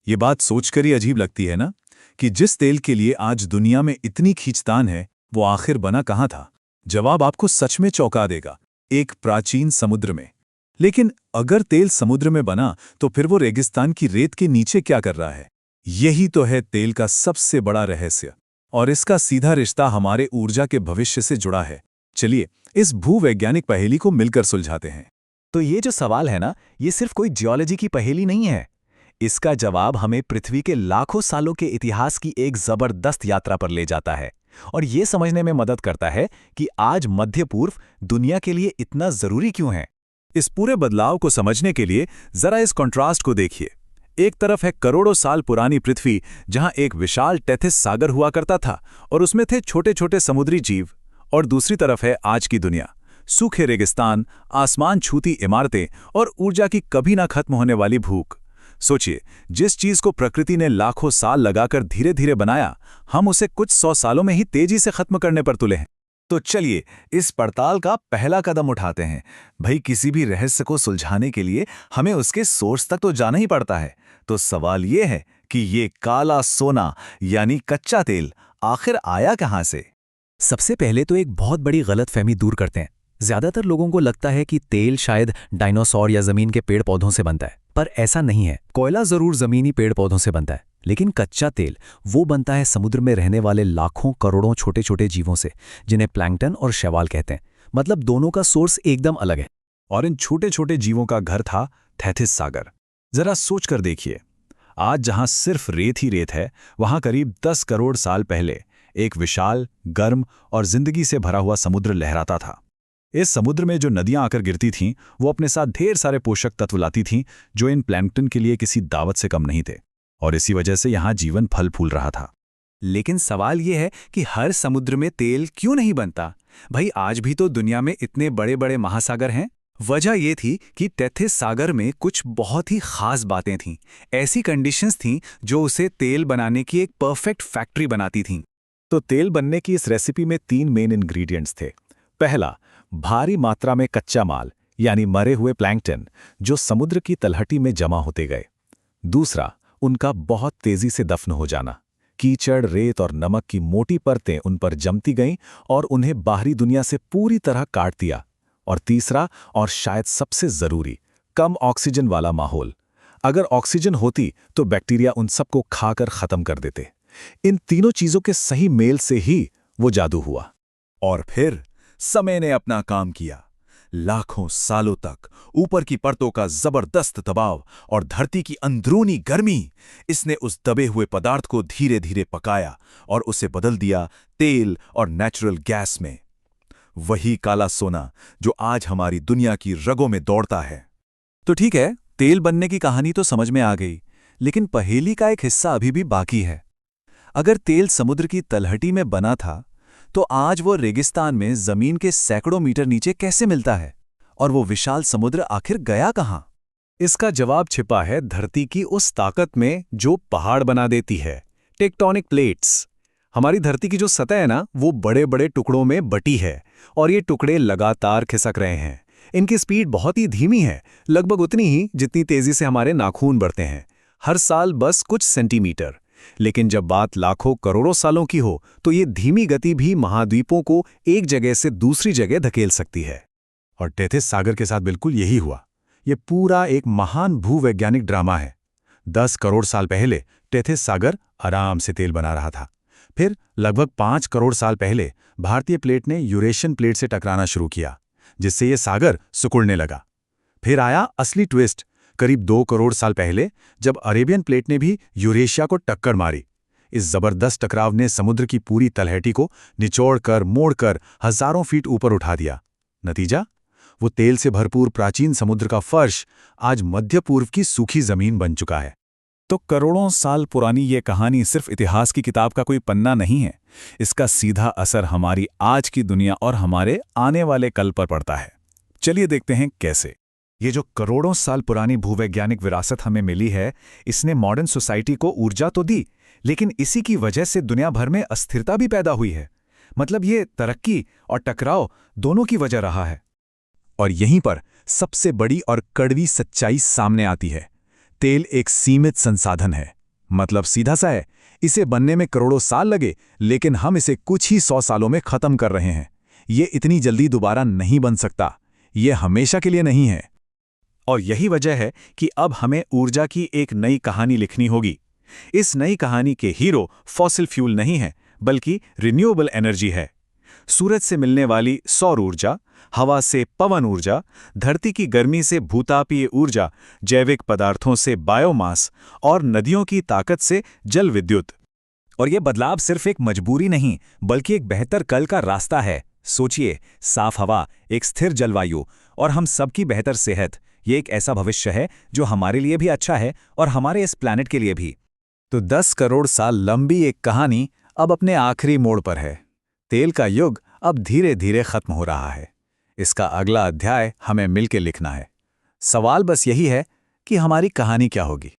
ये बात सोचकर ही अजीब लगती है ना कि जिस तेल के लिए आज दुनिया में इतनी खींचतान है वो आखिर बना कहाँ था। जवाब आपको सच में चौंका देगा, एक प्राचीन समुद्र में। लेकिन अगर तेल समुद्र में बना तो फिर वो रेगिस्तान की रेत के नीचे क्या कर रहा है? यही तो है तेल का सबसे बड़ा रहस्य, और इसका सीधा रिश्ता हमारे ऊर्जा के भविष्य से जुड़ा है। चलिए इस भूवैज्ञानिक पहेली को मिलकर सुलझाते हैं। तो ये जो सवाल है ना, ये सिर्फ कोई जियोलॉजी की पहेली नहीं है। इसका जवाब हमें पृथ्वी के लाखों सालों के इतिहास की एक जबरदस्त यात्रा पर ले जाता है, और ये समझने में मदद करता है कि आज मध्य पूर्व दुनिया के लिए इतना जरूरी क्यों है। इस पूरे बदलाव को समझने के लिए जरा इस कॉन्ट्रास्ट को देखिए। एक तरफ है करोड़ों साल पुरानी पृथ्वी, जहां एक विशाल टेथिस सागर हुआ करता था और उसमें थे छोटे छोटे समुद्री जीव। और दूसरी तरफ है आज की दुनिया, सूखे रेगिस्तान, आसमान छूती इमारतें और ऊर्जा की कभी ना खत्म होने वाली भूख। सोचिए, जिस चीज को प्रकृति ने लाखों साल लगाकर धीरे धीरे बनाया, हम उसे कुछ 100 सालों में ही तेजी से खत्म करने पर तुले हैं। तो चलिए इस पड़ताल का पहला कदम उठाते हैं। भाई, किसी भी रहस्य को सुलझाने के लिए हमें उसके सोर्स तक तो जाना ही पड़ता है। तो सवाल ये है कि ये काला सोना यानी कच्चा तेल आखिर आया कहां से? सबसे पहले तो एक बहुत बड़ी गलतफहमी दूर करते हैं। ज्यादातर लोगों को लगता है कि तेल शायद डायनासोर या जमीन के पेड़ पौधों से बनता है, पर ऐसा नहीं है। कोयला जरूर जमीनी पेड़ पौधों से बनता है, लेकिन कच्चा तेल वो बनता है समुद्र में रहने वाले लाखों करोड़ों छोटे छोटे जीवों से, जिन्हें प्लैंकटन और शैवाल कहते हैं। मतलब दोनों का सोर्स एकदम अलग है। और इन छोटे छोटे जीवों का घर था थेथिस सागर। जरा सोच कर देखिए, आज जहां सिर्फ रेत ही रेत है, वहां करीब 10 करोड़ साल पहले एक विशाल, गर्म और जिंदगी से भरा हुआ समुद्र लहराता था। इस समुद्र में जो नदियां आकर गिरती थीं, वो अपने साथ ढेर सारे पोषक तत्व लाती थीं, जो इन प्लैंकटन के लिए किसी दावत से कम नहीं थे। और इसी वजह से यहां जीवन फल फूल रहा था। लेकिन सवाल ये है कि हर समुद्र में तेल क्यों नहीं बनता? भाई, आज भी तो दुनिया में इतने बड़े बड़े महासागर हैं। वजह ये थी कि टेथिस सागर में कुछ बहुत ही खास बातें थीं। ऐसी कंडीशंस थीं जो उसे तेल बनाने की एक परफेक्ट फैक्ट्री बनाती थीं। तो तेल बनने की इस रेसिपी में 3 मेन इंग्रेडिएंट्स थे। पहला, भारी मात्रा में कच्चा माल यानी मरे हुए प्लैंकटन, जो समुद्र की तलहटी में जमा होते गए। दूसरा, उनका बहुत तेजी से दफन हो जाना। कीचड़, रेत और नमक की मोटी परतें उन पर जमती गईं और उन्हें बाहरी दुनिया से पूरी तरह काट दिया। और तीसरा, और शायद सबसे जरूरी, कम ऑक्सीजन वाला माहौल। अगर ऑक्सीजन होती तो बैक्टीरिया उन सबको खाकर खत्म कर देते। इन तीनों चीजों के सही मेल से ही वो जादू हुआ। और फिर समय ने अपना काम किया। लाखों सालों तक ऊपर की परतों का जबरदस्त दबाव और धरती की अंदरूनी गर्मी, इसने उस दबे हुए पदार्थ को धीरे धीरे पकाया और उसे बदल दिया तेल और नेचुरल गैस में। वही काला सोना जो आज हमारी दुनिया की रगों में दौड़ता है। तो ठीक है, तेल बनने की कहानी तो समझ में आ गई, लेकिन पहेली का एक हिस्सा अभी भी बाकी है। अगर तेल समुद्र की तलहटी में बना था, तो आज वो रेगिस्तान में जमीन के सैकड़ों मीटर नीचे कैसे मिलता है? और वो विशाल समुद्र आखिर गया कहां? इसका जवाब छिपा है धरती की उस ताकत में जो पहाड़ बना देती है, टेक्टोनिक प्लेट्स। हमारी धरती की जो सतह है ना, वो बड़े बड़े टुकड़ों में बटी है, और ये टुकड़े लगातार खिसक रहे हैं। इनकी स्पीड बहुत ही धीमी है, लगभग उतनी ही जितनी तेजी से हमारे नाखून बढ़ते हैं, हर साल बस कुछ सेंटीमीटर। लेकिन जब बात लाखों करोड़ों सालों की हो, तो ये धीमी गति भी महाद्वीपों को एक जगह से दूसरी जगह धकेल सकती है। और टेथिस सागर के साथ बिल्कुल यही हुआ। ये पूरा एक महान भूवैज्ञानिक ड्रामा है। 10 करोड़ साल पहले टेथिस सागर आराम से तेल बना रहा था। फिर लगभग 5 करोड़ साल पहले भारतीय प्लेट ने यूरेशियन प्लेट से टकराना शुरू किया, जिससे ये सागर सिकुड़ने लगा। फिर आया असली ट्विस्ट करीब 2 करोड़ साल पहले, जब अरेबियन प्लेट ने भी यूरेशिया को टक्कर मारी। इस जबरदस्त टकराव ने समुद्र की पूरी तलहटी को निचोड़कर मोड़कर हजारों फीट ऊपर उठा दिया। नतीजा, वो तेल से भरपूर प्राचीन समुद्र का फर्श आज मध्य पूर्व की सूखी जमीन बन चुका है। तो करोड़ों साल पुरानी ये कहानी सिर्फ इतिहास की किताब का कोई पन्ना नहीं है। इसका सीधा असर हमारी आज की दुनिया और हमारे आने वाले कल पर पड़ता है। चलिए देखते हैं कैसे। ये जो करोड़ों साल पुरानी भूवैज्ञानिक विरासत हमें मिली है, इसने मॉडर्न सोसाइटी को ऊर्जा तो दी, लेकिन इसी की वजह से दुनिया भर में अस्थिरता भी पैदा हुई है। मतलब ये तरक्की और टकराव दोनों की वजह रहा है। और यहीं पर सबसे बड़ी और कड़वी सच्चाई सामने आती है। तेल एक सीमित संसाधन है। मतलब सीधा सा है, इसे बनने में करोड़ों साल लगे, लेकिन हम इसे कुछ ही 100 सालों में खत्म कर रहे हैं। ये इतनी जल्दी दोबारा नहीं बन सकता, ये हमेशा के लिए नहीं है। और यही वजह है कि अब हमें ऊर्जा की एक नई कहानी लिखनी होगी। इस नई कहानी के हीरो फॉसिल फ्यूल नहीं है, बल्कि रिन्यूएबल एनर्जी है। सूरज से मिलने वाली सौर ऊर्जा, हवा से पवन ऊर्जा, धरती की गर्मी से भूतापीय ऊर्जा, जैविक पदार्थों से बायोमास और नदियों की ताकत से जल विद्युत। और ये बदलाव सिर्फ एक मजबूरी नहीं, बल्कि एक बेहतर कल का रास्ता है। सोचिए, साफ हवा, एक स्थिर जलवायु और हम सबकी बेहतर सेहत, ये एक ऐसा भविष्य है जो हमारे लिए भी अच्छा है और हमारे इस प्लैनेट के लिए भी। तो 10 करोड़ साल लंबी एक कहानी अब अपने आखिरी मोड़ पर है। तेल का युग अब धीरे धीरे खत्म हो रहा है। इसका अगला अध्याय हमें मिलकर लिखना है। सवाल बस यही है कि हमारी कहानी क्या होगी।